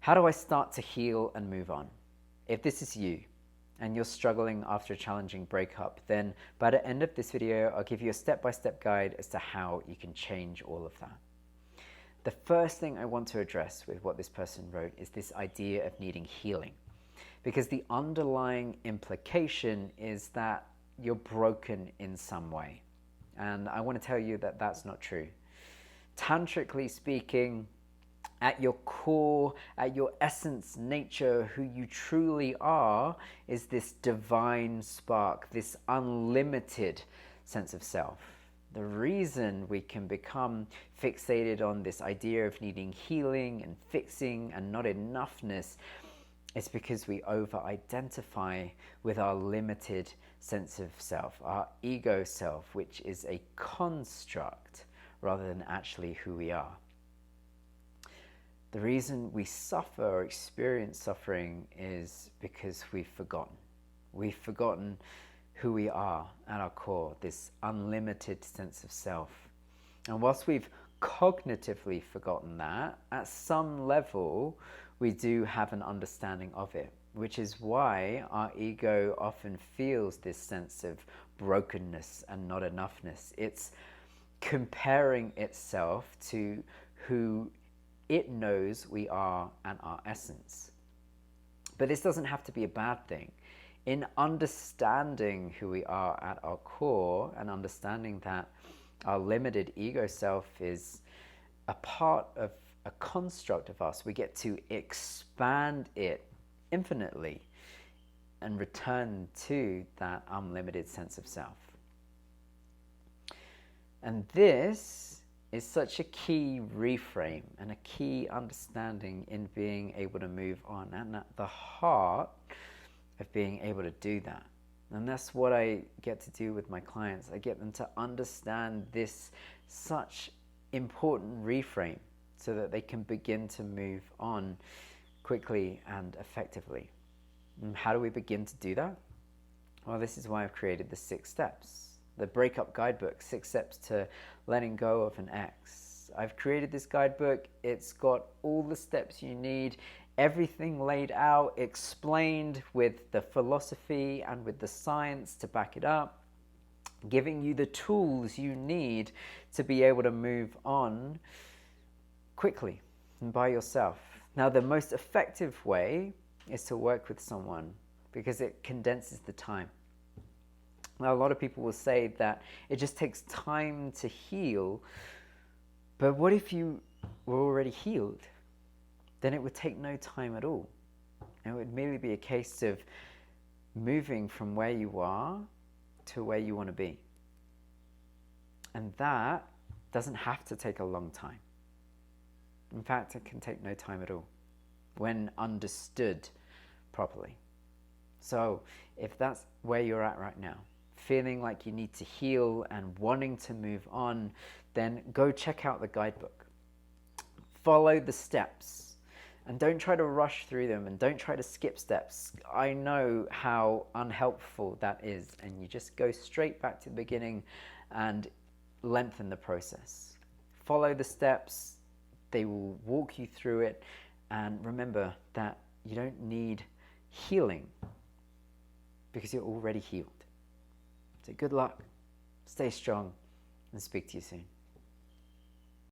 How do I start to heal and move on? If this is you and you're struggling after a challenging breakup, then by the end of this video, I'll give you a step-by-step guide as to how you can change all of that. The first thing I want to address with what this person wrote is this idea of needing healing, because the underlying implication is that you're broken in some way. And I want to tell you that that's not true. Tantrically speaking, at your core, at your essence, nature, who you truly are is this divine spark, this unlimited sense of self. The reason we can become fixated on this idea of needing healing and fixing and not enoughness is because we over-identify with our limited sense of self, our ego self, which is a construct rather than actually who we are. The reason we suffer or experience suffering is because we've forgotten. We've forgotten who we are at our core, this unlimited sense of self. And whilst we've cognitively forgotten that, at some level, we do have an understanding of it, which is why our ego often feels this sense of brokenness and not enoughness. It's comparing itself to who it knows we are and our essence. But this doesn't have to be a bad thing. In understanding who we are at our core and understanding that our limited ego self is a part of a construct of us, we get to expand it infinitely and return to that unlimited sense of self. And this is such a key reframe and a key understanding in being able to move on, and at the heart of being able to do that. And that's what I get to do with my clients. I get them to understand this such important reframe so that they can begin to move on quickly and effectively. And how do we begin to do that? Well, this is why I've created the 6 steps, the Breakup Guidebook, 6 steps to letting go of an ex. I've created this guidebook. It's got all the steps you need, everything laid out, explained with the philosophy and with the science to back it up, giving you the tools you need to be able to move on quickly and by yourself. Now, the most effective way is to work with someone because it condenses the time. Now, a lot of people will say that it just takes time to heal, but what if you were already healed? Then it would take no time at all. It would merely be a case of moving from where you are to where you want to be. And that doesn't have to take a long time. In fact, it can take no time at all when understood properly. So if that's where you're at right now, feeling like you need to heal and wanting to move on, then go check out the guidebook. Follow the steps and don't try to rush through them and don't try to skip steps. I know how unhelpful that is, and you just go straight back to the beginning and lengthen the process. Follow the steps. They will walk you through it, and remember that you don't need healing because you're already healed. So good luck, stay strong, and speak to you soon.